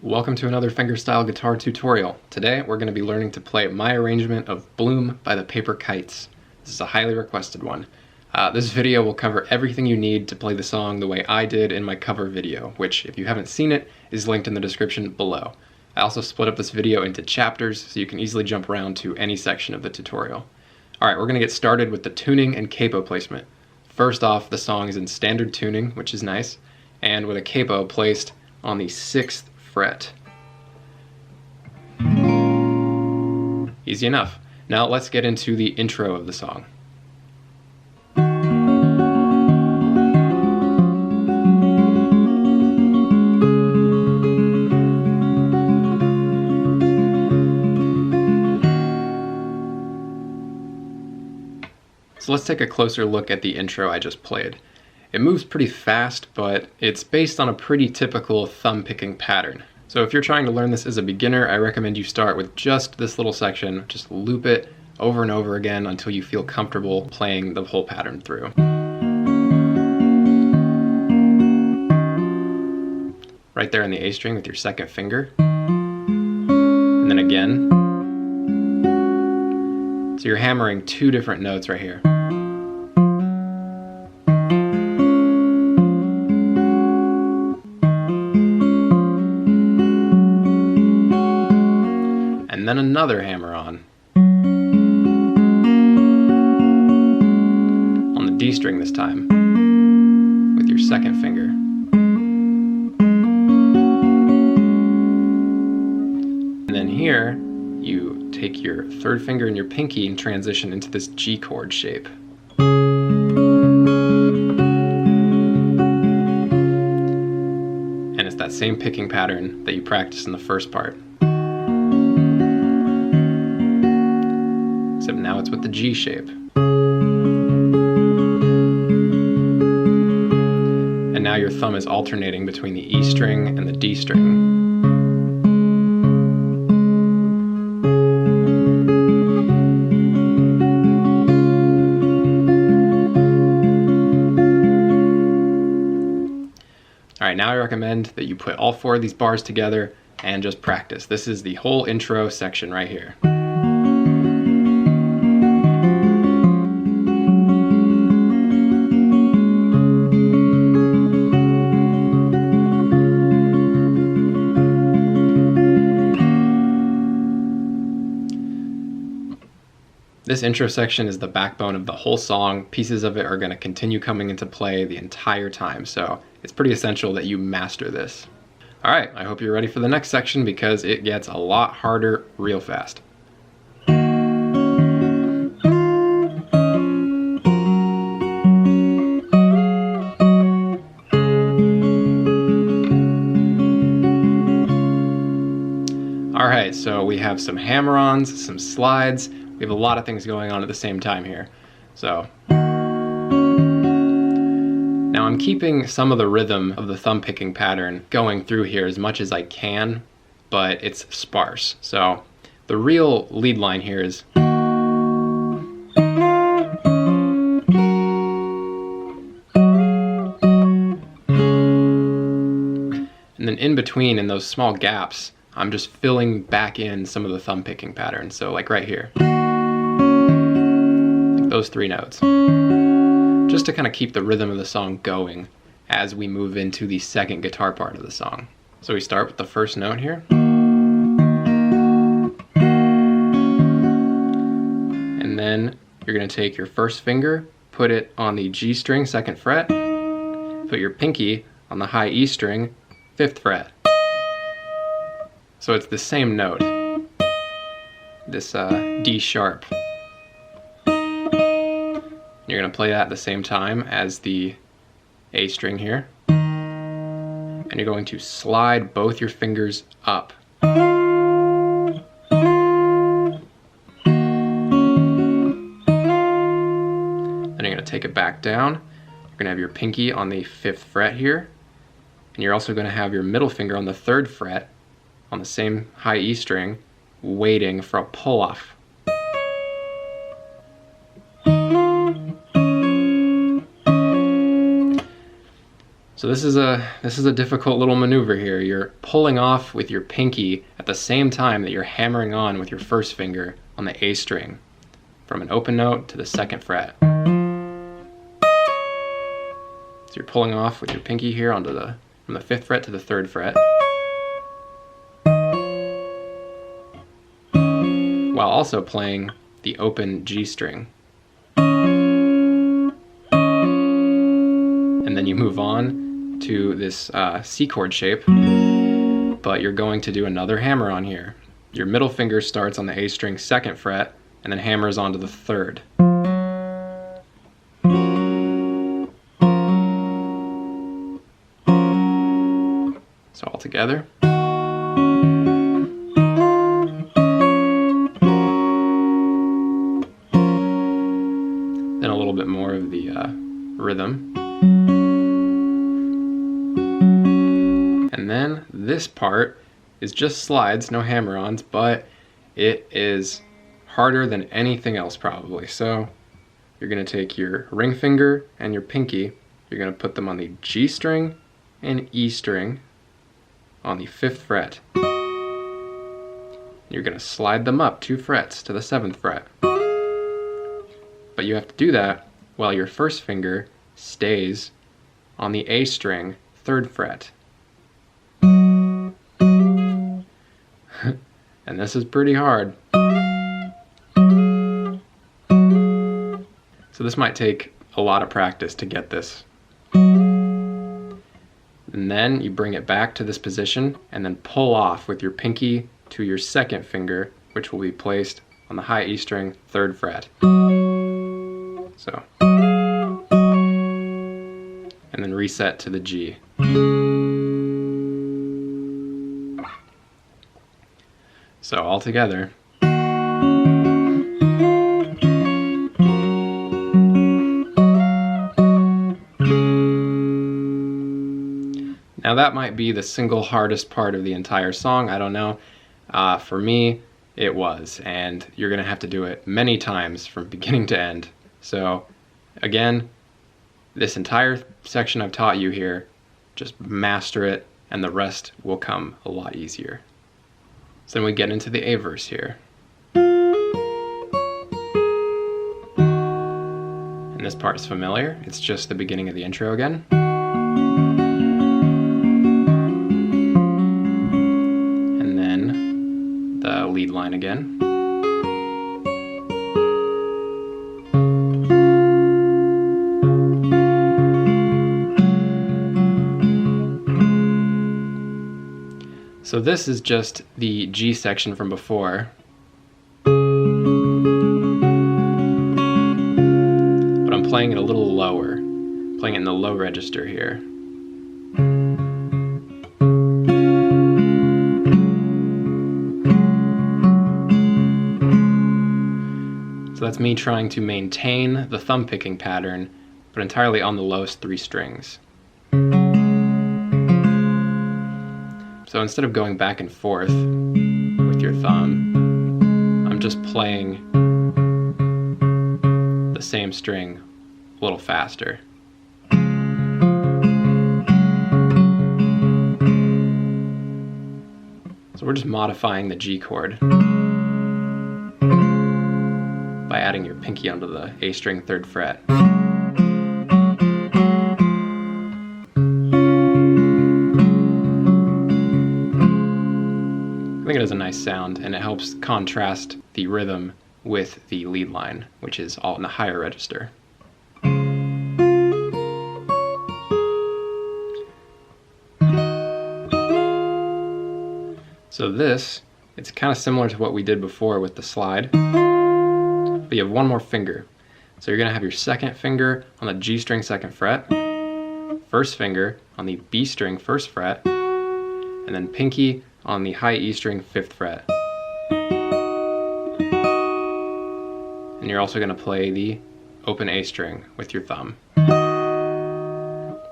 Welcome to another Fingerstyle guitar tutorial. Today we're going to be learning to play my arrangement of Bloom by the Paper Kites. This is a highly requested one. This video will cover everything you need to play the song the way I did in my cover video, which, if you haven't seen it, is linked in the description below. I also split up this video into chapters so you can easily jump around to any section of the tutorial. Alright, we're going to get started with the tuning and capo placement. First off, the song is in standard tuning, which is nice, and with a capo placed on the 6th fret. Easy enough. Now let's get into the intro of the song. So let's take a closer look at the intro I just played. It moves pretty fast, but it's based on a pretty typical thumb picking pattern. So if you're trying to learn this as a beginner, I recommend you start with just this little section. Just loop it over and over again until you feel comfortable playing the whole pattern through. Right there on the A string with your second finger. And then again. So you're hammering two different notes right here. And then another hammer on the D string this time with your second finger. And then here you take your third finger and your pinky and transition into this G chord shape. And it's that same picking pattern that you practiced in the first part. Except now it's with the G shape. And now your thumb is alternating between the E string and the D string. Alright, now I recommend that you put all four of these bars together and just practice. This is the whole intro section right here. This intro section is the backbone of the whole song. Pieces of it are going to continue coming into play the entire time, so it's pretty essential that you master this. Alright, I hope you're ready for the next section because it gets a lot harder real fast. Alright, so we have some hammer-ons, some slides. We have a lot of things going on at the same time here. So now I'm keeping some of the rhythm of the thumb picking pattern going through here as much as I can, but it's sparse. So the real lead line here is and then in between, in those small gaps, I'm just filling back in some of the thumb picking pattern. So like right here. Those three notes, just to kind of keep the rhythm of the song going as we move into the second guitar part of the song. So we start with the first note here, and then you're going to take your first finger, put it on the G string, 2nd fret, put your pinky on the high E string, 5th fret. So it's the same note, this D sharp. You're going to play that at the same time as the A string here. And you're going to slide both your fingers up. Then you're going to take it back down. You're going to have your pinky on the 5th fret here. And you're also going to have your middle finger on the 3rd fret on the same high E string, waiting for a pull-off. So So this is a difficult little maneuver here. You're pulling off with your pinky at the same time that you're hammering on with your first finger on the A string from an open note to the 2nd fret. So you're pulling off with your pinky here onto from the 5th fret to the 3rd fret, while also playing the open G string. And then you move on to this C chord shape, but you're going to do another hammer on here. Your middle finger starts on the A string 2nd fret and then hammers onto the 3rd. So all together. Then a little bit more of the rhythm. And then this part is just slides, no hammer-ons, but it is harder than anything else probably. So you're going to take your ring finger and your pinky, you're going to put them on the G string and E string on the 5th fret. You're going to slide them up 2 frets to the 7th fret. But you have to do that while your first finger stays on the A string 3rd fret. And this is pretty hard. So this might take a lot of practice to get this. And then you bring it back to this position and then pull off with your pinky to your 2nd finger, which will be placed on the high E string 3rd fret. So. And then reset to the G. So all together. Now that might be the single hardest part of the entire song, I don't know. For me, it was, and you're gonna have to do it many times from beginning to end. So again, this entire section I've taught you here, just master it, and the rest will come a lot easier. So then we get into the A verse here. And this part is familiar, it's just the beginning of the intro again. And then the lead line again. So this is just the G section from before. But I'm playing it a little lower, playing it in the low register here. So that's me trying to maintain the thumb picking pattern, but entirely on the lowest 3 strings. So instead of going back and forth with your thumb, I'm just playing the same string a little faster. So we're just modifying the G chord by adding your pinky onto the A string 3rd fret. I think it has a nice sound, and it helps contrast the rhythm with the lead line, which is all in the higher register. So this, it's kind of similar to what we did before with the slide, but you have one more finger. So you're going to have your 2nd finger on the G string 2nd fret, 1st finger on the B string 1st fret, and then pinky on the high E string 5th fret. And you're also going to play the open A string with your thumb. You're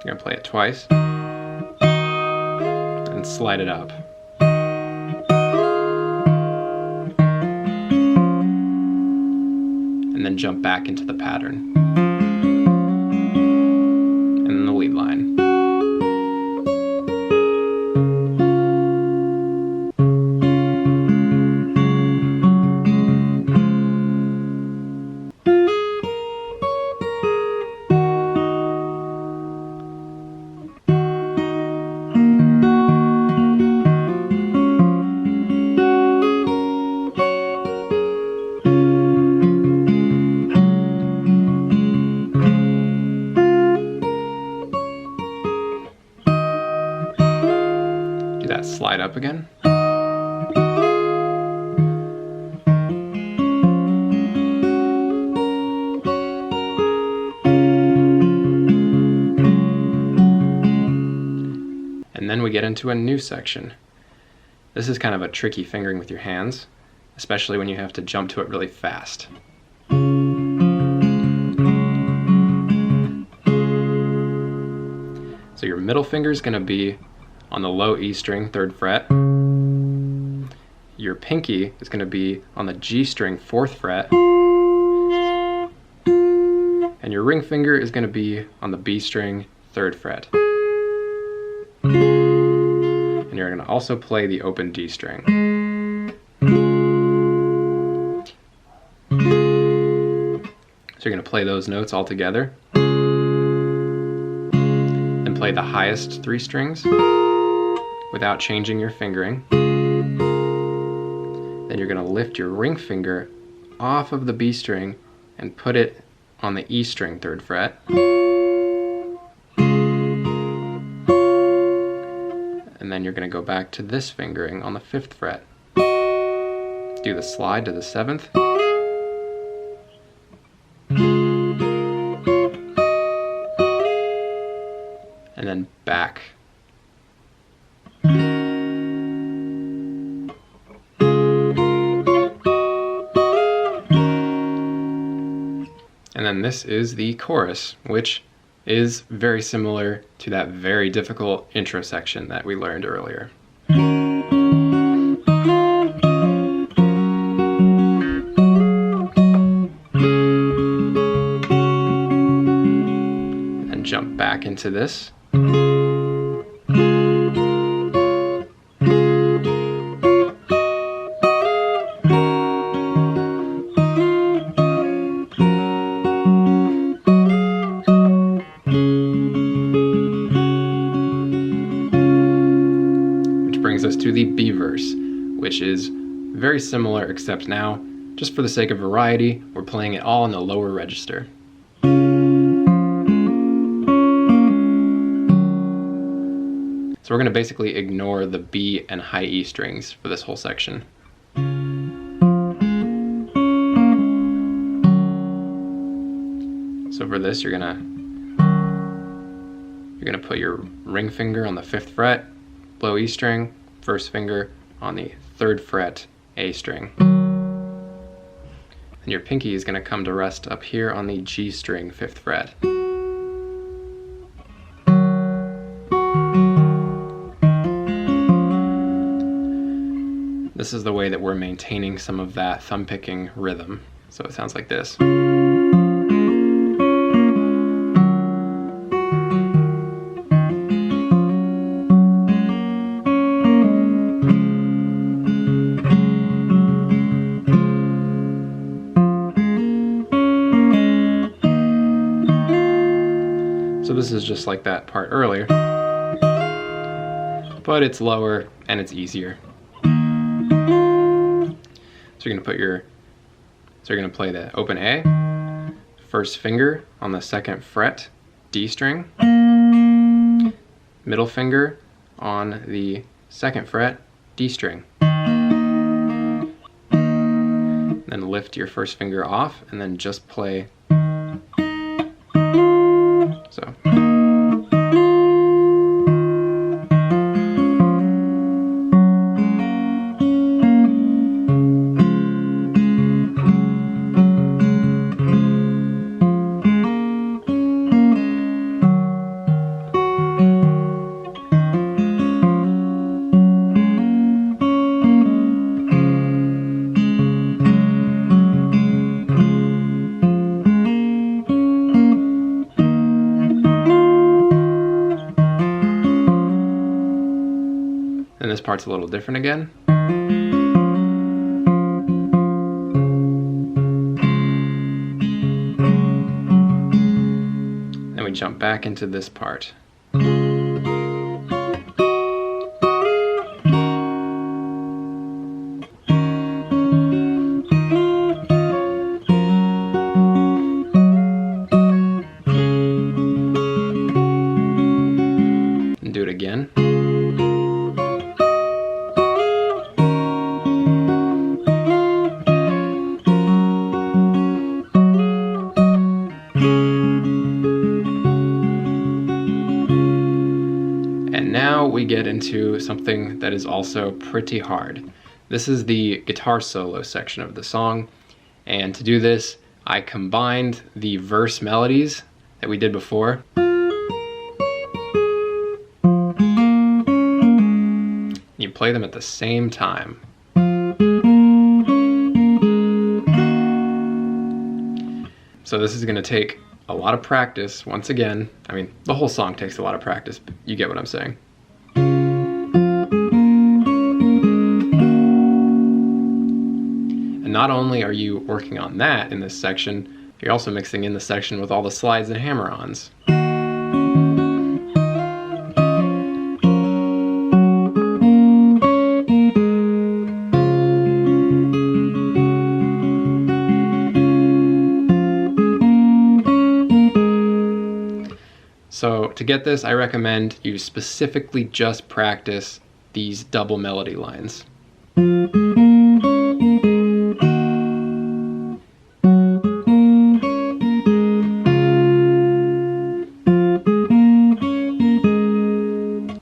going to play it twice and slide it up. And then jump back into the pattern. And then the lead line. up again. And then we get into a new section. This is kind of a tricky fingering with your hands, especially when you have to jump to it really fast. So your middle finger is going to be on the low E string, 3rd fret. Your pinky is going to be on the G string, 4th fret. And your ring finger is going to be on the B string, 3rd fret. And you're going to also play the open D string. So you're going to play those notes all together. Then play the highest 3 strings without changing your fingering. Then you're going to lift your ring finger off of the B string and put it on the E string, 3rd fret. And then you're going to go back to this fingering on the 5th fret. Do the slide to the 7th. And then back. And then this is the chorus, which is very similar to that very difficult intro section that we learned earlier. And jump back into this. Brings us to the B verse, which is very similar, except now, just for the sake of variety, we're playing it all in the lower register. So we're going to basically ignore the B and high E strings for this whole section. So for this, you're gonna put your ring finger on the 5th fret, low E string, 1st finger on the 3rd fret, A string. And your pinky is going to come to rest up here on the G string, 5th fret. This is the way that we're maintaining some of that thumb picking rhythm. So it sounds like this. So this is just like that part earlier, but it's lower and it's easier. So you're going to play the open A, 1st finger on the 2nd fret, D string, middle finger on the 2nd fret, D string. Then lift your 1st finger off and then just play. So. And this part's a little different again. Then we jump back into this part. And do it again. into something that is also pretty hard. This is the guitar solo section of the song, and to do this, I combined the verse melodies that we did before. You play them at the same time. So this is going to take a lot of practice. Once again, I mean, the whole song takes a lot of practice, but you get what I'm saying. And not only are you working on that in this section, you're also mixing in the section with all the slides and hammer-ons. So to get this, I recommend you specifically just practice these double melody lines.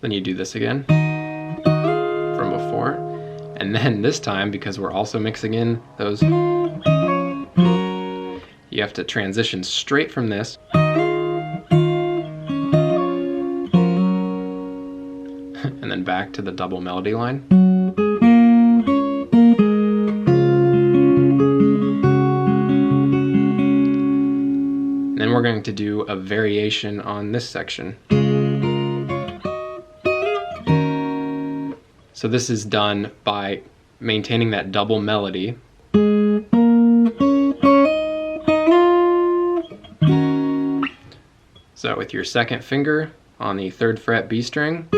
Then you do this again from before. And then this time, because we're also mixing in those, you have to transition straight from this and then back to the double melody line. And then we're going to do a variation on this section. So this is done by maintaining that double melody. So with your second finger on the 3rd fret B string,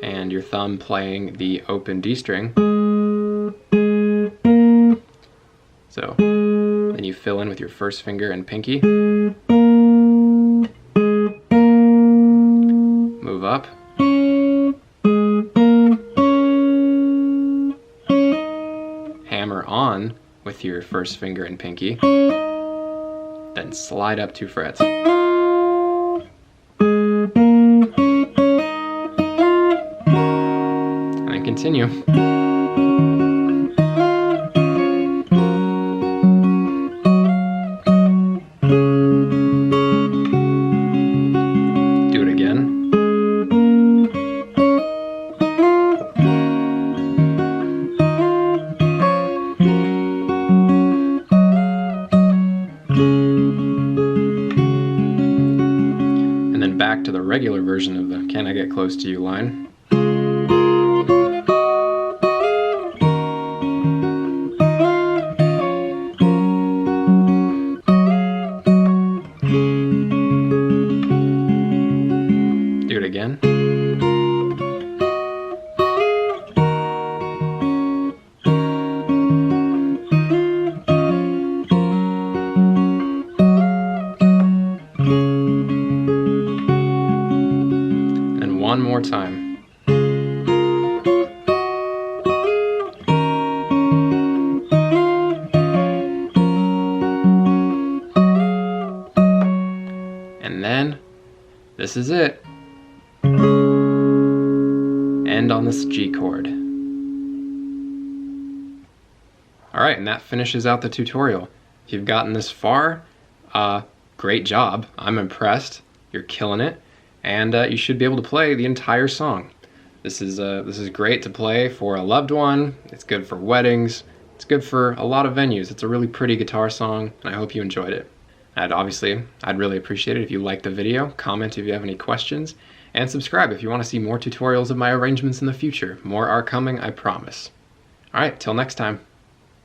and your thumb playing the open D string. So then you fill in with your first finger and pinky. Move up. Hammer on with your first finger and pinky. Then slide up 2 frets. Continue. Do it again. And then back to the regular version of the "Can I Get Close to You" line. Do it again. And one more time. And then this is it. End on this G chord. Alright, and that finishes out the tutorial. If you've gotten this far, great job. I'm impressed. You're killing it. And you should be able to play the entire song. This is great to play for a loved one. It's good for weddings. It's good for a lot of venues. It's a really pretty guitar song, and I hope you enjoyed it. I'd really appreciate it if you liked the video, comment if you have any questions, and subscribe if you want to see more tutorials of my arrangements in the future. More are coming, I promise. Alright, till next time.